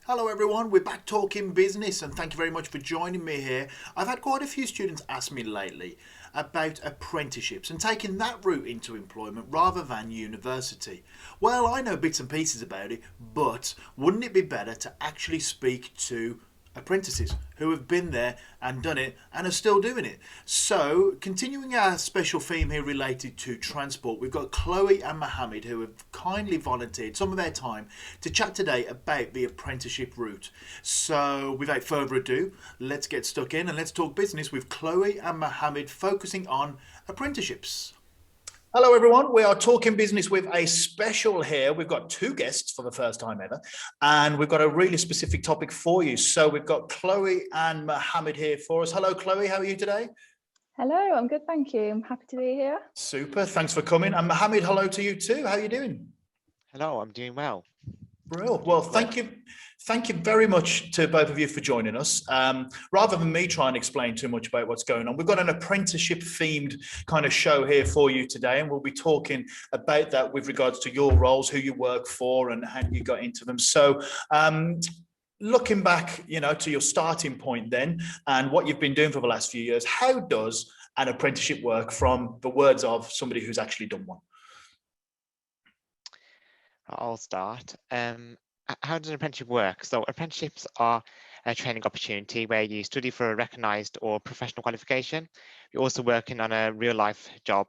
Hello everyone, we're back talking business and thank you very much for joining me here. I've had quite a few students ask me lately about apprenticeships and taking that route into employment rather than university. Well, I know bits and pieces about it, but wouldn't it be better to actually speak to apprentices who have been there and done it and are still doing it? So, continuing our special theme here related to transport, we've got Chloe and Mohammed who have kindly volunteered some of their time to chat today about the apprenticeship route. So, without further ado, let's get stuck in and let's talk business with Chloe and Mohammed focusing on apprenticeships. Hello, everyone. We are talking business with a special here. We've got two guests for the first time ever, and we've got a really specific topic for you. So we've got Chloe and Mohammed here for us. Hello, Chloe. How are you today? Hello, I'm good, thank you. I'm happy to be here. Super. Thanks for coming. And Mohammed, hello to you too. How are you doing? Hello, I'm doing well. Brilliant. Well, thank you. Thank you very much to both of you for joining us. Rather than me try and explain too much about what's going on, we've got an apprenticeship themed kind of show here for you today, and we'll be talking about that with regards to your roles, who you work for and how you got into them. So looking back, to your starting point then and what you've been doing for the last few years, how does an apprenticeship work from the words of somebody who's actually done one? I'll start. How does an apprenticeship work? So apprenticeships are a training opportunity where you study for a recognised or professional qualification. You're also working on a real life job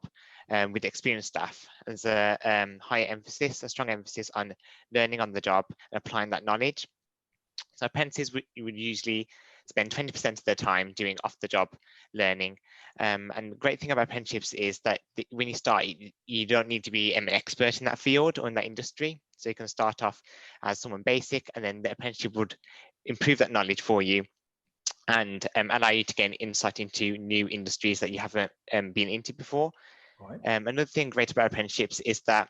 with experienced staff. There's a a strong emphasis on learning on the job and applying that knowledge. So apprentices would usually spend 20% of their time doing off-the-job learning. And the great thing about apprenticeships is that when you start, you don't need to be an expert in that field or in that industry. So you can start off as someone basic, and then the apprenticeship would improve that knowledge for you and allow you to gain insight into new industries that you haven't been into before. Right. Another thing great about apprenticeships is that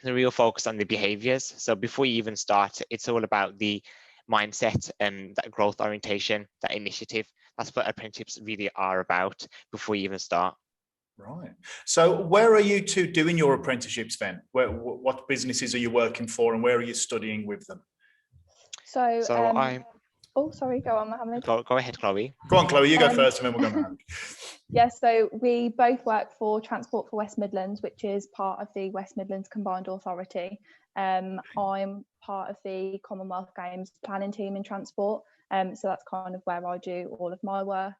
the real focus on the behaviors. So before you even start, it's all about the mindset and that growth orientation, that initiative. That's what apprenticeships really are about before you even start. Right. So where are you two doing your apprenticeships then? What businesses are you working for and where are you studying with them? So I'm... Oh, sorry, go on, Mohammed. Go ahead, Chloe. Go on, Chloe, you go first and then we'll go Mohammed. Yes, so we both work for Transport for West Midlands, which is part of the West Midlands Combined Authority. I'm part of the Commonwealth Games planning team in transport. So that's kind of where I do all of my work.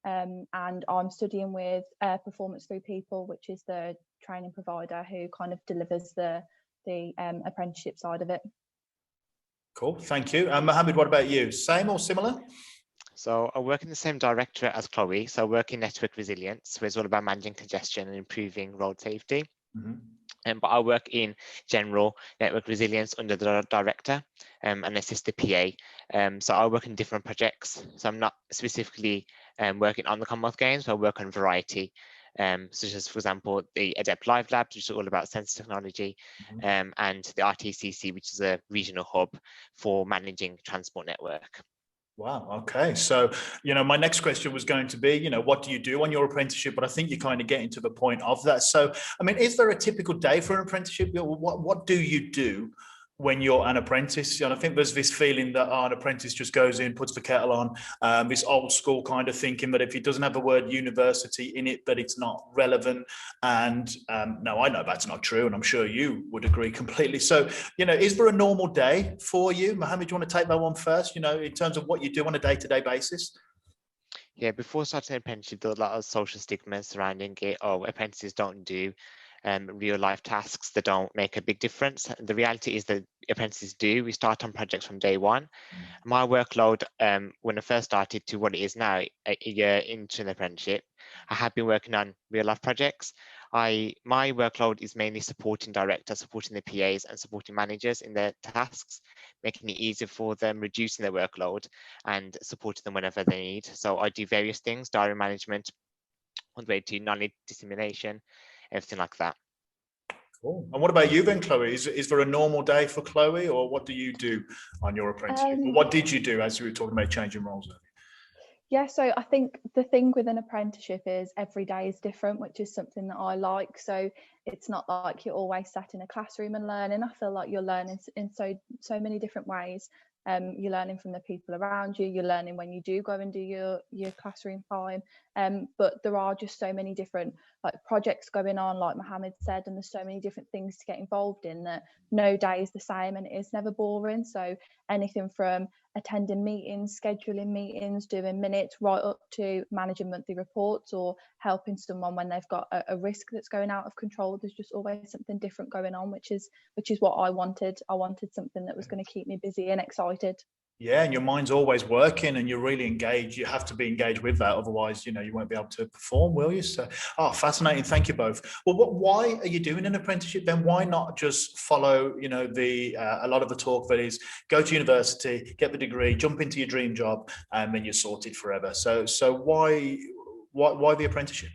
And I'm studying with Performance Through People, which is the training provider who kind of delivers the apprenticeship side of it. Cool, thank you. And Mohammed, what about you? Same or similar? So I work in the same directorate as Chloe. So I work in network resilience, where it's all about managing congestion and improving road safety. Mm-hmm. But I work in general network resilience under the director and assist the PA. So I work in different projects. So I'm not specifically working on the Commonwealth Games, but I work on variety, such as, for example, the Adept Live Labs, which is all about sensor technology, and the RTCC, which is a regional hub for managing transport network. Wow. Okay. So, my next question was going to be, what do you do on your apprenticeship? But I think you're kind of getting to the point of that. So, I mean, is there a typical day for an apprenticeship? What do you do when you're an apprentice? And I think there's this feeling that an apprentice just goes in, puts the kettle on, this old school kind of thinking that if it doesn't have the word university in it, that it's not relevant. And no, I know that's not true. And I'm sure you would agree completely. So, is there a normal day for you? Mohammed, do you want to take that one first, in terms of what you do on a day-to-day basis? Yeah, before starting an apprenticeship, there was a lot of social stigmas surrounding it. Oh, apprentices don't do real life tasks that don't make a big difference. The reality is that apprentices do. We start on projects from day one. My workload when I first started to what it is now, a year into an apprenticeship, I have been working on real life projects. My workload is mainly supporting directors, supporting the PAs and supporting managers in their tasks, making it easier for them, reducing their workload and supporting them whenever they need. So I do various things, diary management, all the way to knowledge dissemination, everything like that. Cool. And what about you then, Chloe? Is there a normal day for Chloe, or what do you do on your apprenticeship? Or what did you do as you were talking about changing roles earlier? Yeah, so I think the thing with an apprenticeship is every day is different, which is something that I like. So it's not like you're always sat in a classroom and learning. I feel like you're learning in so many different ways. You're learning from the people around you, you're learning when you do go and do your classroom time, but there are just so many different like projects going on, like Mohammed said, and there's so many different things to get involved in that no day is the same and it is never boring. So anything from attending meetings, scheduling meetings, doing minutes, right up to managing monthly reports or helping someone when they've got a risk that's going out of control. There's just always something different going on, which is what I wanted. I wanted something that was going to keep me busy and excited. Yeah, and your mind's always working and you're really engaged. You have to be engaged with that. Otherwise, you won't be able to perform, will you? So, fascinating. Thank you both. Well, why are you doing an apprenticeship then? Why not just follow, a lot of the talk that is go to university, get the degree, jump into your dream job, and then you're sorted forever. So why the apprenticeship?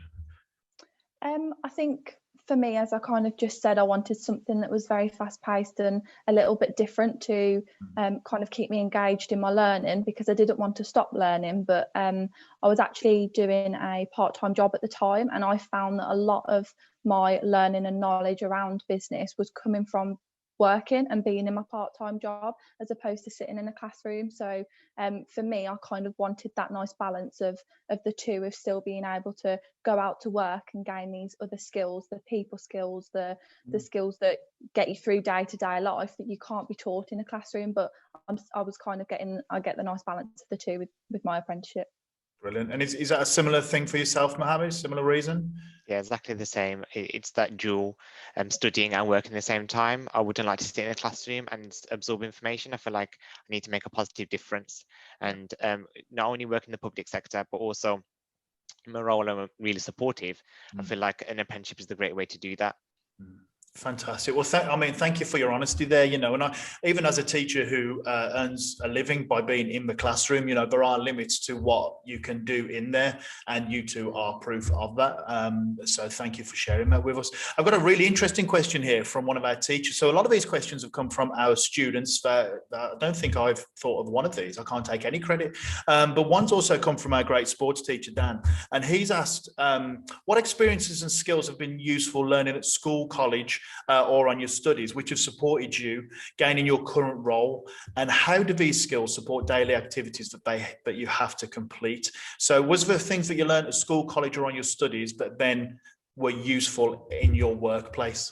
I think for me, as I kind of just said, I wanted something that was very fast paced and a little bit different to kind of keep me engaged in my learning, because I didn't want to stop learning. But I was actually doing a part-time job at the time, and I found that a lot of my learning and knowledge around business was coming from working and being in my part-time job as opposed to sitting in a classroom. So for me, I kind of wanted that nice balance of the two, of still being able to go out to work and gain these other skills, the people skills, the skills that get you through day-to-day life that you can't be taught in a classroom. But I was kind of I get the nice balance of the two with my apprenticeship. Brilliant. And is that a similar thing for yourself, Mohammed? Similar reason? Yeah, exactly the same. It's that dual studying and working at the same time. I wouldn't like to sit in a classroom and absorb information. I feel like I need to make a positive difference, and not only work in the public sector, but also in my role, I'm really supportive. I feel like an apprenticeship is the great way to do that. Fantastic. Well, thank you for your honesty there. And I, even as a teacher who earns a living by being in the classroom, there are limits to what you can do in there, and you two are proof of that. So thank you for sharing that with us. I've got a really interesting question here from one of our teachers. So a lot of these questions have come from our students. I don't think I've thought of one of these. I can't take any credit. But one's also come from our great sports teacher, Dan. And he's asked, what experiences and skills have been useful learning at school, college, or on your studies, which have supported you gaining your current role, and how do these skills support daily activities that you have to complete? So was there things that you learned at school, college, or on your studies that then were useful in your workplace?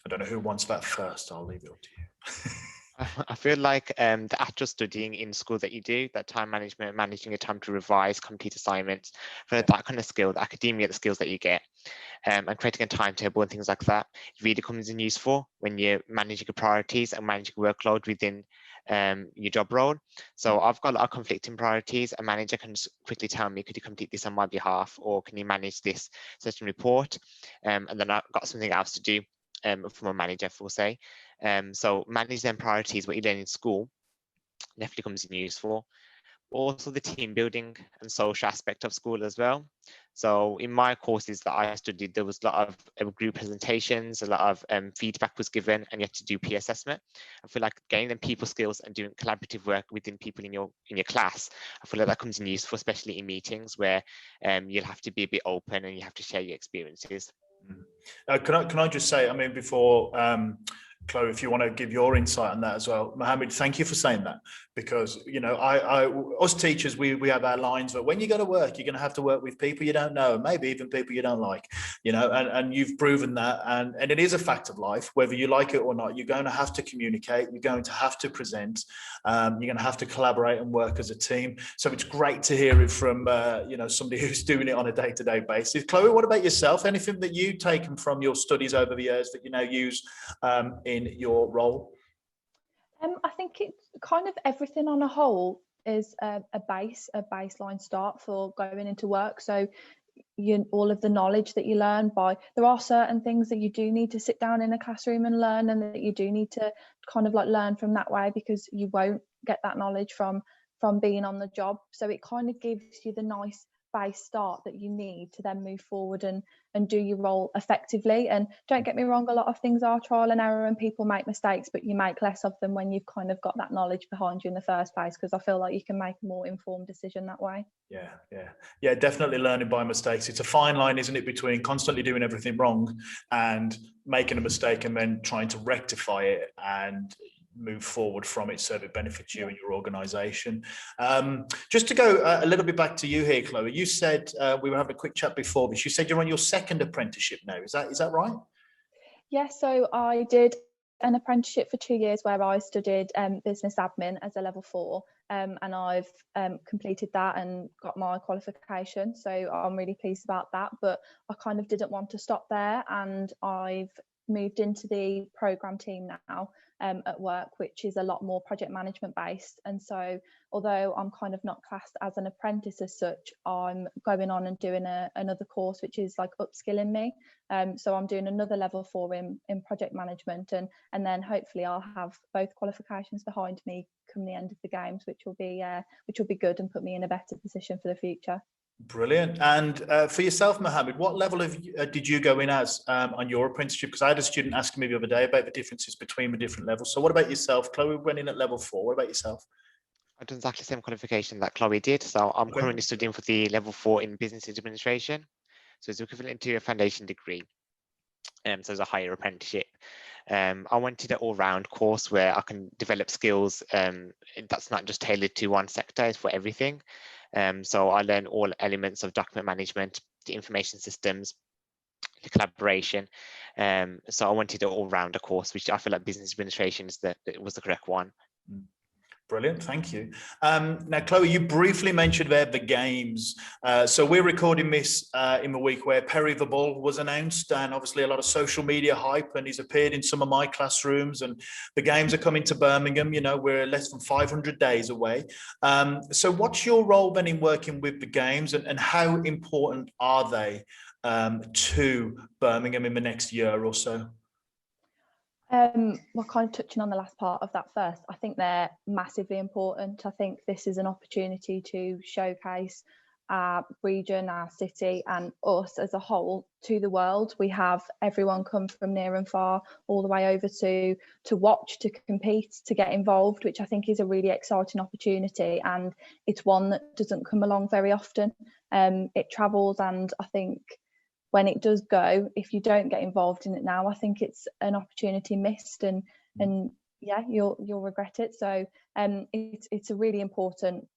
I don't know who wants that first. I'll leave it up to you. I feel like the actual studying in school that you do, that time management, managing your time to revise, complete assignments, for that kind of skill, the academia, the skills that you get, and creating a timetable and things like that, it really comes in useful when you're managing your priorities and managing workload within your job role. So I've got a lot of conflicting priorities. A manager can just quickly tell me, could you complete this on my behalf, or can you manage this certain report? And then I've got something else to do from a manager, we'll say. So manage them priorities, what you learn in school, definitely comes in useful. Also the team building and social aspect of school as well. So in my courses that I studied, there was a lot of group presentations, a lot of feedback was given, and you had to do peer assessment. I feel like gaining them people skills and doing collaborative work within people in your class, I feel like that comes in useful, especially in meetings where you'll have to be a bit open and you have to share your experiences. Can I just say, before Chloe, if you want to give your insight on that as well. Mohammed, thank you for saying that, because us teachers, we have our lines, but when you go to work, you're going to have to work with people you don't know, maybe even people you don't like, and you've proven that, and it is a fact of life, whether you like it or not. You're going to have to communicate, you're going to have to present, you're going to have to collaborate and work as a team. So it's great to hear it from somebody who's doing it on a day-to-day basis. Chloe, what about yourself? Anything that you've taken from your studies over the years that you now use in your role? I think it's kind of everything on a whole is a baseline start for going into work. So all of the knowledge that you learn there are certain things that you do need to sit down in a classroom and learn, and that you do need to kind of like learn from that way, because you won't get that knowledge from being on the job. So it kind of gives you the nice base start that you need to then move forward and do your role effectively. And don't get me wrong, a lot of things are trial and error and people make mistakes, but you make less of them when you've kind of got that knowledge behind you in the first place, because I feel like you can make a more informed decision that way. Yeah, definitely learning by mistakes. It's a fine line, isn't it, between constantly doing everything wrong and making a mistake and then trying to rectify it and move forward from it so it benefits you and your organisation. Just to go a little bit back to you here, Chloe, you said we were having a quick chat before this. You said you're on your second apprenticeship now. Is that right? Yeah, so I did an apprenticeship for 2 years where I studied business admin as a level 4, and I've completed that and got my qualification, so I'm really pleased about that. But I kind of didn't want to stop there, and I've moved into the program team now at work, which is a lot more project management based. And so although I'm kind of not classed as an apprentice as such, I'm going on and doing another course which is like upskilling me. So I'm doing another level 4 in project management, and then hopefully I'll have both qualifications behind me come the end of the games, which will be good and put me in a better position for the future. Brilliant. And for yourself, Mohammed, what level did you go in as on your apprenticeship? Because I had a student asking me the other day about the differences between the different levels. So what about yourself? Chloe went in at level 4. What about yourself? I've done exactly the same qualification that Chloe did. So I'm currently studying for the level 4 in business administration. So it's equivalent to a foundation degree. So it's a higher apprenticeship. I wanted an all-round course where I can develop skills that's not just tailored to one sector, it's for everything. So I learned all elements of document management, the information systems, the collaboration. So I wanted an all-rounder course, which I feel like business administration was the correct one. Brilliant, thank you. Now, Chloe, you briefly mentioned there the games. So we're recording this in the week where Perry the Bull was announced, and obviously a lot of social media hype, and he's appeared in some of my classrooms, and the games are coming to Birmingham. You know, we're less than 500 days away. So what's your role then in working with the games, and how important are they to Birmingham in the next year or so? Well, kind of touching on the last part of that first, I think they're massively important. I think this is an opportunity to showcase our region, our city, and us as a whole to the world. We have everyone come from near and far, all the way over to watch, to compete, to get involved, which I think is a really exciting opportunity, and it's one that doesn't come along very often. It travels, and I think when it does go, if you don't get involved in it now, I think it's an opportunity missed, and yeah, you'll regret it. So it's a really important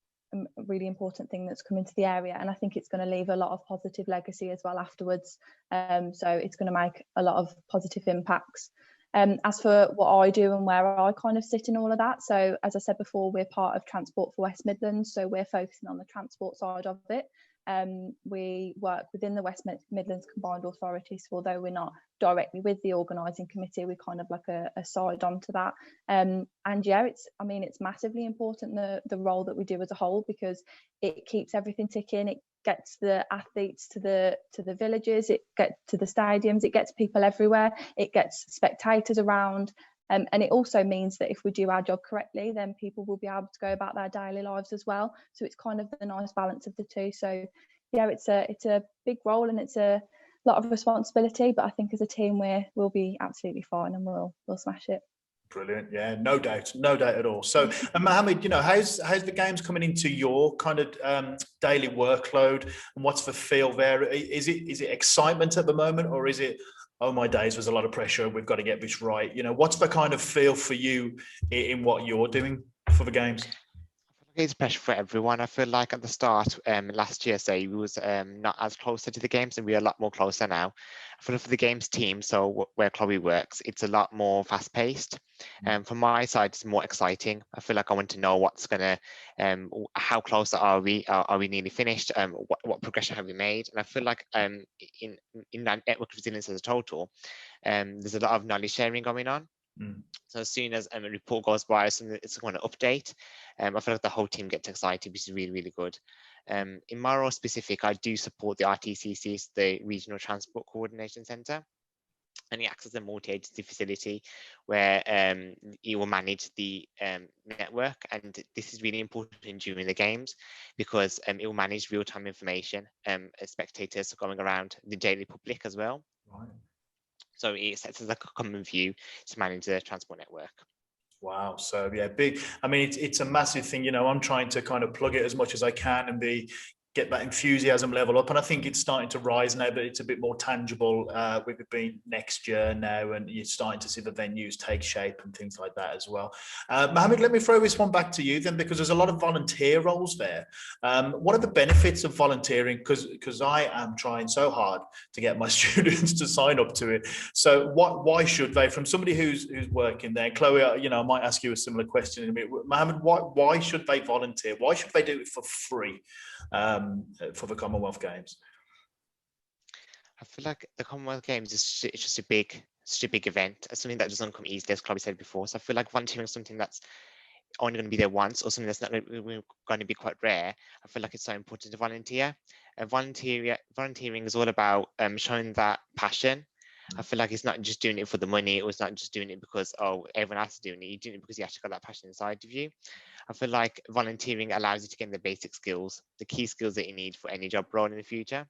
thing that's come into the area, and I think it's going to leave a lot of positive legacy as well afterwards. So it's going to make a lot of positive impacts. As for what I do and where I kind of sit in all of that, so as I said before, we're part of Transport for West Midlands, so we're focusing on the transport side of it. We work within the West Midlands Combined Authority, so although we're not directly with the organising committee, we're kind of like a side on to that. And yeah, it's massively important, the role that we do as a whole, because it keeps everything ticking. It gets the athletes to the villages, it gets to the stadiums, it gets people everywhere, it gets spectators around. And it also means that if we do our job correctly, then people will be able to go about their daily lives as well. So it's kind of the nice balance of the two. So yeah, it's a big role, and it's a lot of responsibility, but I think as a team we'll be absolutely fine, and we'll smash it. Brilliant, yeah, no doubt at all. So, Mohammed, how's the games coming into your kind of daily workload, and what's the feel there? Is it excitement at the moment, or is it, oh my days, there's a lot of pressure, we've got to get this right? What's the kind of feel for you in what you're doing for the games? It's pressure for everyone. I feel like at the start last year, say, we was not as closer to the games, and we're a lot more closer now. I feel for the games team, so where Chloe works, it's a lot more fast paced. From my side, it's more exciting. I feel like I want to know what's gonna, how close are we? Are we nearly finished? What progression have we made? And I feel like in that network resilience as a total, there's a lot of knowledge sharing going on. So as soon as a report goes by, it's going to update. I feel like the whole team gets excited, which is really, really good. In my role specific, I do support the RTCC, the Regional Transport Coordination Centre, and it acts as a multi-agency facility where it will manage the network. And this is really important during the games, because it will manage real-time information, spectators going around, the daily public as well. Right. So it sets as a common view to manage the transport network. Wow. So yeah, big. I mean, it's a massive thing. I'm trying to kind of plug it as much as I can and be get that enthusiasm level up. And I think it's starting to rise now, but it's a bit more tangible with it being next year now, and you're starting to see the venues take shape and things like that as well. Mohammed, let me throw this one back to you then, because there's a lot of volunteer roles there. What are the benefits of volunteering? Because I am trying so hard to get my students to sign up to it. So why should they? From somebody who's working there, Chloe, I might ask you a similar question in a minute. Mohammed, why should they volunteer? Why should they do it for free? For the Commonwealth Games? I feel like the Commonwealth Games is such a big event. It's something that doesn't come easily, as Chloe said before. So I feel like volunteering is something that's only going to be there once, or something that's not going to be quite rare. I feel like it's so important to volunteer. Volunteering is all about showing that passion. I feel like it's not just doing it for the money, or it's not just doing it because, oh, everyone else is doing it. You're doing it because you actually got that passion inside of you. I feel like volunteering allows you to get the basic skills, the key skills that you need for any job role in the future.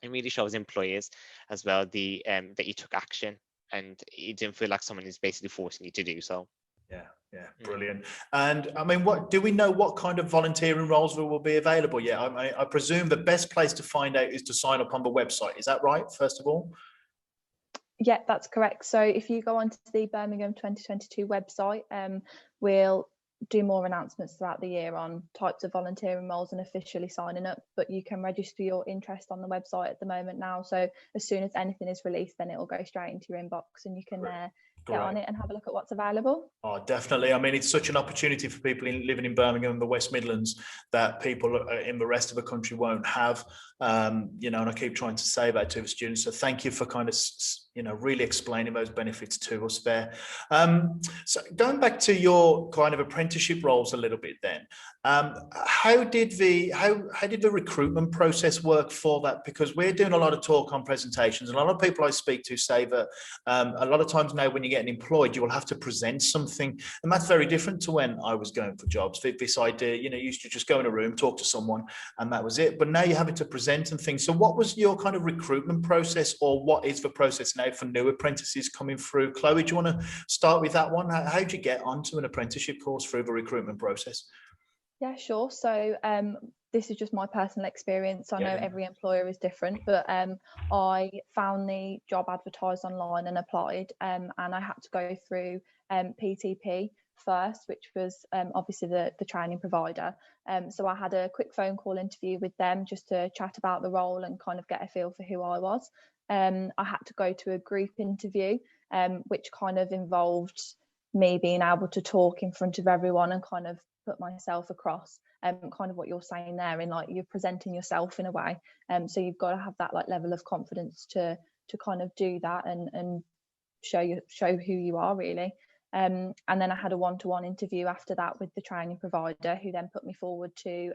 It really shows employers as well that you took action, and you didn't feel like someone is basically forcing you to do so. Yeah, brilliant. And I mean, do we know what kind of volunteering roles will be available yet? I presume the best place to find out is to sign up on the website. Is that right, first of all? Yeah, that's correct. So if you go onto the Birmingham 2022 website, we'll do more announcements throughout the year on types of volunteering roles and officially signing up, but you can register your interest on the website at the moment now. So as soon as anything is released, then it will go straight into your inbox, and you can get on it and have a look at what's available. Oh, definitely. I mean, it's such an opportunity for people living in Birmingham and the West Midlands that people in the rest of the country won't have. And I keep trying to say that to the students. So thank you for kind of, really explaining those benefits to us there. So going back to your kind of apprenticeship roles a little bit then, how did the recruitment process work for that? Because we're doing a lot of talk on presentations, and a lot of people I speak to say that a lot of times now when you're getting employed, you will have to present something, and that's very different to when I was going for jobs. This idea, you used to just go in a room, talk to someone, and that was it. But now you're having to present and things. So what was your kind of recruitment process, or what is the process now for new apprentices coming through? Chloe, do you want to start with that one? How did you get onto an apprenticeship course through the recruitment process? Yeah, sure. So this is just my personal experience. I know every employer is different, but I found the job advertised online and applied, and I had to go through PTP first, which was obviously the training provider. So I had a quick phone call interview with them just to chat about the role and kind of get a feel for who I was. I had to go to a group interview, which kind of involved me being able to talk in front of everyone and kind of put myself across, kind of what you're saying there, and like you're presenting yourself in a way, so you've got to have that like level of confidence to kind of do that and show who you are really. And then I had a one-to-one interview after that with the training provider, who then put me forward to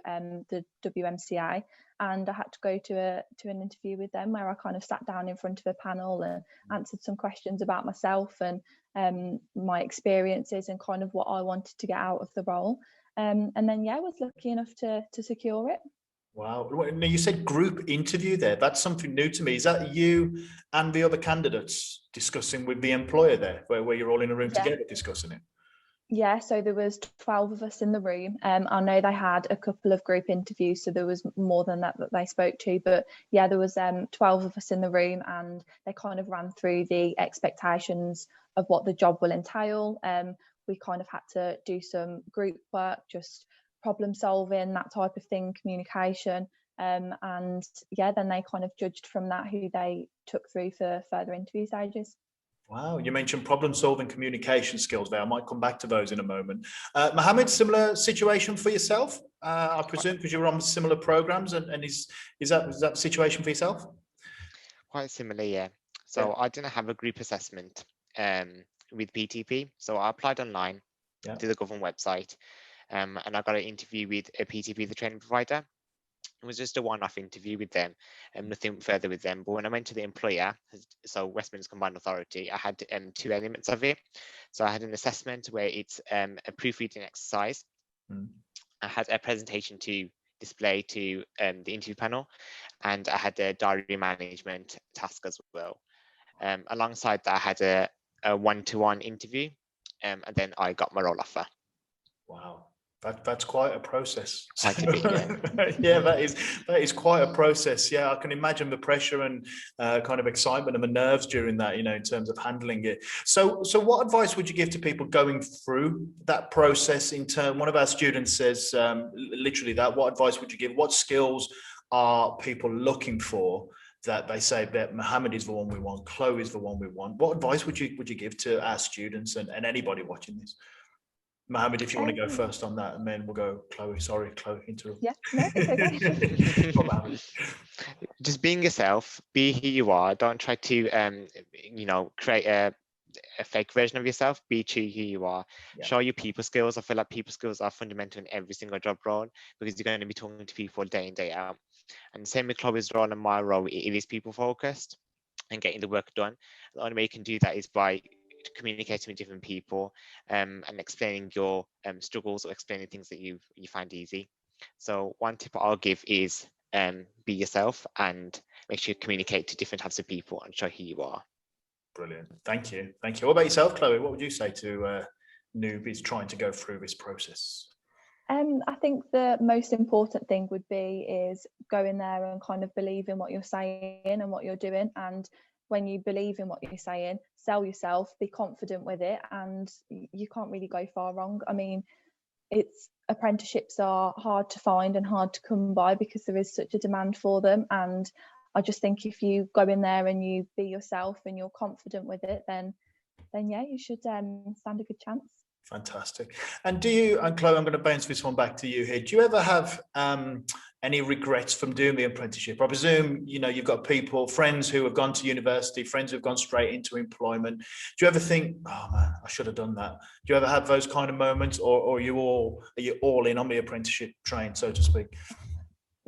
the WMCA, and I had to go to an interview with them where I kind of sat down in front of a panel and answered some questions about myself and my experiences and kind of what I wanted to get out of the role. And then I was lucky enough to secure it. Wow. Now, you said group interview there. That's something new to me. Is that you and the other candidates discussing with the employer there, where you're all in a room together discussing it? Yeah, so there was 12 of us in the room. I know they had a couple of group interviews, so there was more than that they spoke to. But yeah, there was 12 of us in the room, and they kind of ran through the expectations of what the job will entail. We kind of had to do some group work, just problem solving, that type of thing, communication. And yeah, then they kind of judged from that who they took through for further interview stages. Wow, you mentioned problem solving, communication skills there. I might come back to those in a moment. Mohammed, similar situation for yourself, I presume, because you were on similar programs, and is that the situation for yourself? Quite similar, yeah. So I didn't have a group assessment with PTP, so I applied online to the government website, and I got an interview with a PTP, the training provider. It was just a one-off interview with them and nothing further with them. But when I went to the employer, so West Midlands Combined Authority, I had two elements of it. So I had an assessment where it's a proofreading exercise. I had a presentation to display to the interview panel, and I had a diary management task as well. Alongside that, I had a one-to-one interview, and then I got my role offer. Wow. That's quite a process. Quite a bit, yeah. Yeah, that is quite a process. Yeah, I can imagine the pressure and kind of excitement and the nerves during that, in terms of handling it. So what advice would you give to people going through that process? One of our students says literally that. What advice would you give? What skills are people looking for that they say that Mohammed is the one we want, Chloe is the one we want? What advice would you give to our students and anybody watching this? Mohammed, if you want to go first on that, and then we'll go Chloe. Sorry, Chloe, interrupt. Yeah, no, it's okay. Just being yourself, be who you are. Don't try to create a fake version of yourself. Be true who you are. Yeah. Show your people skills. I feel like people skills are fundamental in every single job role, because you're going to be talking to people day in, day out. And same with Chloe's role and my role, it is people focused and getting the work done. The only way you can do that is by communicating with different people and explaining your struggles, or explaining things that you find easy. So one tip I'll give is be yourself and make sure you communicate to different types of people and show who you are. Brilliant. Thank you. What about yourself, Chloe? What would you say to newbies trying to go through this process? I think the most important thing would be is go in there and kind of believe in what you're saying and what you're doing. And when you believe in what you're saying, sell yourself, be confident with it, and you can't really go far wrong. I mean, apprenticeships are hard to find and hard to come by because there is such a demand for them. And I just think if you go in there and you be yourself and you're confident with it, then yeah, you should stand a good chance. Fantastic. And Chloe, I'm going to bounce this one back to you here. Do you ever have any regrets from doing the apprenticeship? I presume, you've got friends who have gone to university, friends who have gone straight into employment. Do you ever think, oh man, I should have done that? Do you ever have those kind of moments, or are you all in on the apprenticeship train, so to speak?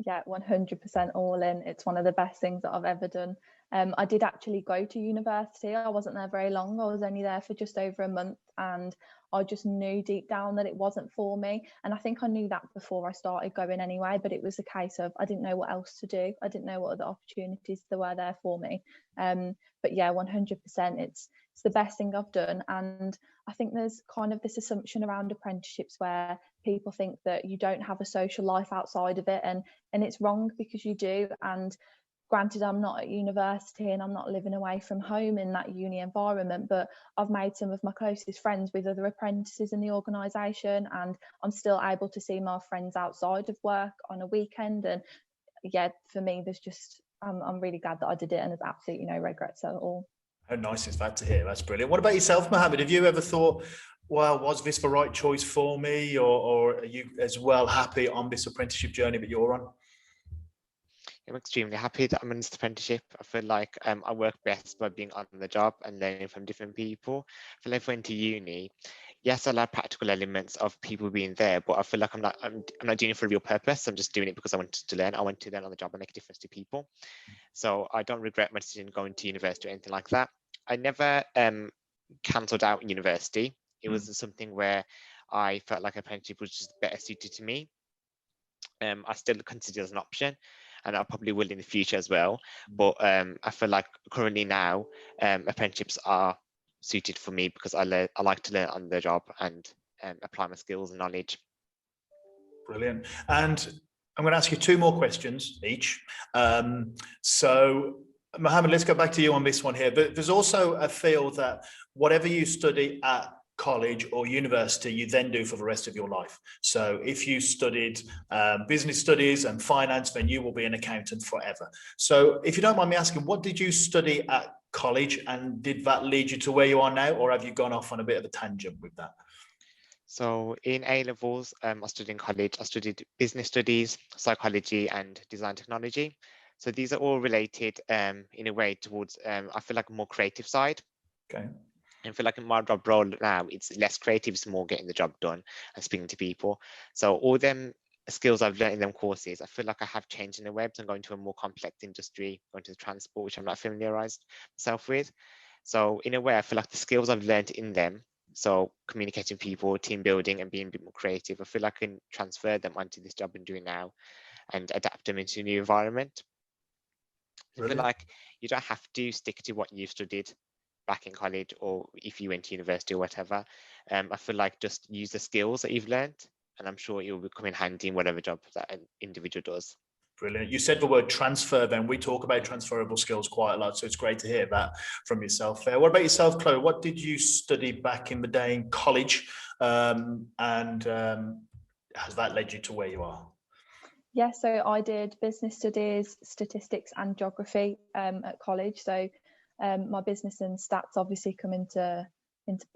Yeah, 100% all in. It's one of the best things that I've ever done. I did actually go to university. I wasn't there very long. I was only there for just over a month, and I just knew deep down that it wasn't for me. And I think I knew that before I started going anyway, but it was a case of I didn't know what else to do. I didn't know what other opportunities there were there for me. But yeah, 100%, it's the best thing I've done. And I think there's kind of this assumption around apprenticeships where people think that you don't have a social life outside of it, and it's wrong, because you do. And granted, I'm not at university and I'm not living away from home in that uni environment, but I've made some of my closest friends with other apprentices in the organisation, and I'm still able to see my friends outside of work on a weekend. And yeah, for me, I'm really glad that I did it, and there's absolutely no regrets at all. How nice is that to hear? That's brilliant. What about yourself, Mohammed? Have you ever thought, well, was this the right choice for me, or are you as well happy on this apprenticeship journey that you're on? I'm extremely happy that I'm in this apprenticeship. I feel like I work best by being on the job and learning from different people. I feel like if I went to uni, yes, I like practical elements of people being there, but I feel like I'm not doing it for a real purpose. I'm just doing it because I wanted to learn. I want to learn on the job and make a difference to people. So I don't regret my decision going to university or anything like that. I never cancelled out university. It was something where I felt like apprenticeship was just better suited to me. I still consider it as an option, and I probably will in the future as well. But I feel like currently now, apprenticeships are suited for me because I like to learn on the job and apply my skills and knowledge. Brilliant. And I'm going to ask you two more questions each. So, Mohammed, let's go back to you on this one here. But there's also a feel that whatever you study at college or university, you then do for the rest of your life. So if you studied business studies and finance, then you will be an accountant forever. So if you don't mind me asking, what did you study at college, and did that lead you to where you are now, or have you gone off on a bit of a tangent with that? So in A-levels, I studied in college. I studied business studies, psychology, and design technology. So these are all related in a way towards, I feel like, a more creative side. Okay. I feel like in my job role now, it's less creative, it's more getting the job done and speaking to people. So all them skills I've learned in them courses, I feel like I have changed in the webs and going to a more complex industry, going to the transport, which I'm not familiarized myself with. So in a way, I feel like the skills I've learned in them, so communicating with people, team building, and being a bit more creative, I feel like I can transfer them onto this job I'm doing now and adapt them into a new environment. I feel like you don't have to stick to what you've studied back in college, or if you went to university or whatever. I feel like just use the skills that you've learned and I'm sure it will come in handy in whatever job that an individual does. Brilliant. You said the word transfer then. We talk about transferable skills quite a lot, so it's great to hear that from yourself there. What about yourself, Chloe? What did you study back in the day in college, and has that led you to where you are? Yeah, so I did business studies, statistics and geography at college. So my business and stats obviously come into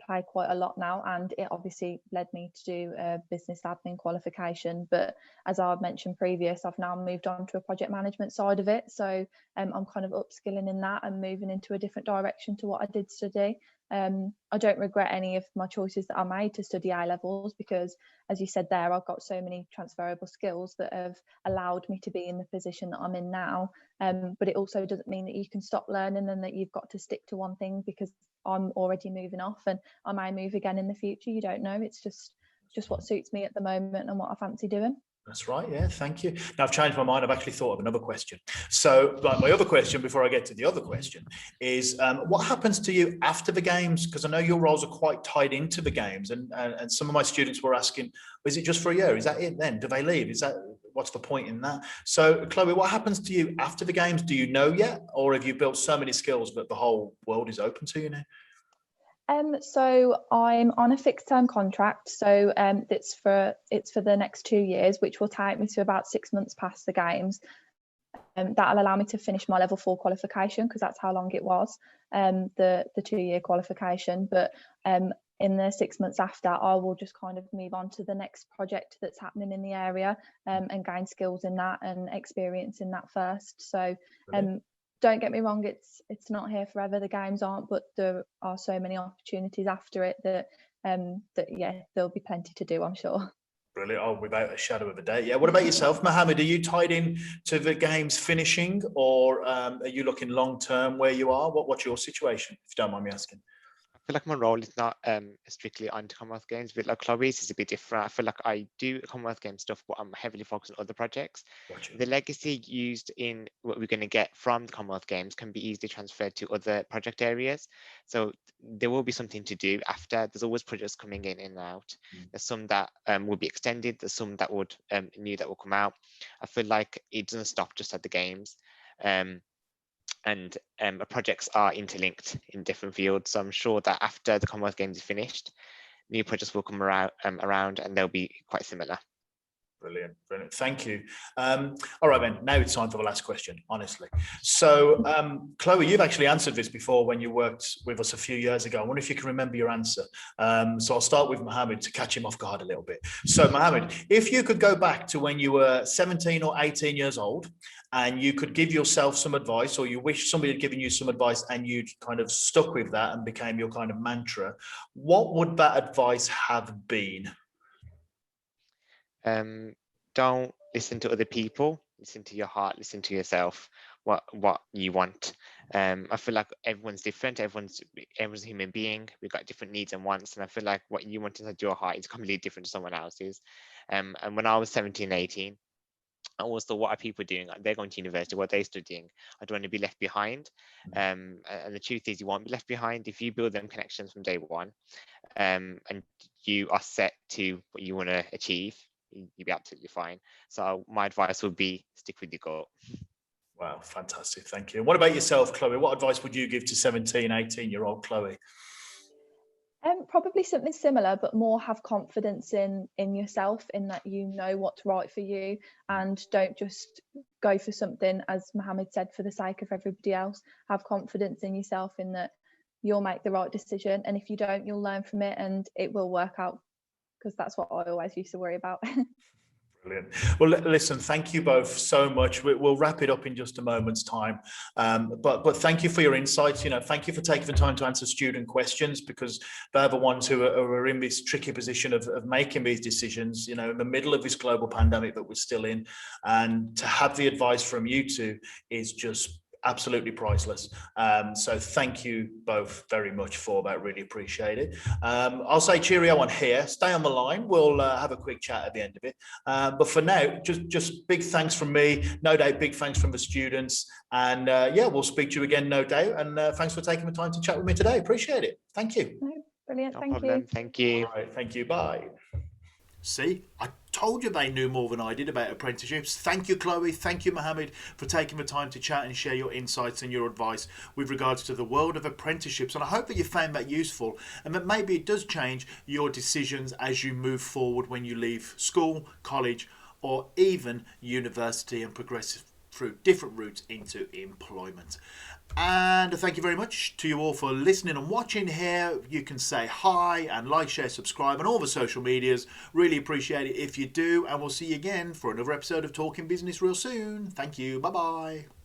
play quite a lot now, and it obviously led me to do a business admin qualification. But as I've mentioned previous, I've now moved on to a project management side of it. So I'm kind of upskilling in that and moving into a different direction to what I did study. I don't regret any of my choices that I made to study A levels, because as you said there, I've got so many transferable skills that have allowed me to be in the position that I'm in now. But it also doesn't mean that you can stop learning and that you've got to stick to one thing, because I'm already moving off and I may move again in the future. You don't know. It's just what suits me at the moment and what I fancy doing. That's right. Yeah, thank you. Now I've changed my mind. I've actually thought of another question. So my other question, before I get to the other question, is what happens to you after the games? Because I know your roles are quite tied into the games, and some of my students were asking, is it just for a year? Is that it then? Do they leave? What's the point in that? So Chloe, what happens to you after the games? Do you know yet, or have you built so many skills that the whole world is open to you now? So I'm on a fixed term contract. So it's for the next 2 years, which will take me to about 6 months past the games. That'll allow me to finish my level 4 qualification, because that's how long it was, the 2-year qualification. But in the 6 months after, I will just kind of move on to the next project that's happening in the area, and gain skills in that and experience in that first. So don't get me wrong, it's not here forever, the games aren't, but there are so many opportunities after it that yeah, there'll be plenty to do, I'm sure. Brilliant. Oh, without a shadow of a doubt. Yeah. What about yourself, Mohammed? Are you tied in to the games finishing, or are you looking long term where you are? What's your situation, if you don't mind me asking? I feel like my role is not strictly on Commonwealth Games, but like Chloe's is a bit different. I feel like I do Commonwealth Games stuff, but I'm heavily focused on other projects. Gotcha. The legacy used in what we're going to get from the Commonwealth Games can be easily transferred to other project areas. So there will be something to do after. There's always projects coming in and out. There's some that will be extended. There's some that would new that will come out. I feel like it doesn't stop just at the games. And projects are interlinked in different fields. So I'm sure that after the Commonwealth Games is finished, new projects will come around and they'll be quite similar. Brilliant, brilliant. Thank you. All right, then. Now it's time for the last question, honestly. So, Chloe, you've actually answered this before when you worked with us a few years ago. I wonder if you can remember your answer. So I'll start with Mohammed to catch him off guard a little bit. So, Mohammed, if you could go back to when you were 17 or 18 years old, and you could give yourself some advice, or you wish somebody had given you some advice and you'd kind of stuck with that and became your kind of mantra, what would that advice have been? Don't listen to other people, listen to your heart, listen to yourself, what you want. I feel like everyone's different, everyone's a human being, we've got different needs and wants, and I feel like what you want inside your heart is completely different to someone else's. And when I was 17, 18, I always thought, what are people doing? They're going to university, what are they studying? I don't want to be left behind. And the truth is, you won't be left behind if you build them connections from day one, and you are set to what you want to achieve. You'll be absolutely fine. So my advice would be stick with your goal. Wow, fantastic. Thank you. What about yourself, Chloe? What advice would you give to 17, 18-year-old Chloe? Probably something similar, but more have confidence in yourself, in that you know what's right for you, and don't just go for something, as Mohammed said, for the sake of everybody else. Have confidence in yourself, in that you'll make the right decision, and if you don't, you'll learn from it and it will work out, because that's what I always used to worry about. Brilliant. Well, listen, thank you both so much. We'll wrap it up in just a moment's time. But thank you for your insights. Thank you for taking the time to answer student questions, because they're the ones who are in this tricky position of making these decisions, in the middle of this global pandemic that we're still in. And to have the advice from you two is just absolutely priceless. So thank you both very much for that. Really appreciate it. I'll say cheerio on here. Stay on the line. We'll have a quick chat at the end of it. But for now, just big thanks from me. No doubt, big thanks from the students. And yeah, we'll speak to you again, no doubt. And thanks for taking the time to chat with me today. Appreciate it. Thank you. Brilliant. No Thank problem. you. Thank you. All right. Thank you. Bye. See, I told you they knew more than I did about apprenticeships. Thank you, Chloe. Thank you, Mohammed, for taking the time to chat and share your insights and your advice with regards to the world of apprenticeships. And I hope that you found that useful and that maybe it does change your decisions as you move forward when you leave school, college, or even university and progress through different routes into employment. And thank you very much to you all for listening and watching here. You can say hi and like, share, subscribe on all the social medias. Really appreciate it if you do. And we'll see you again for another episode of Talking Business real soon. Thank you. Bye-bye.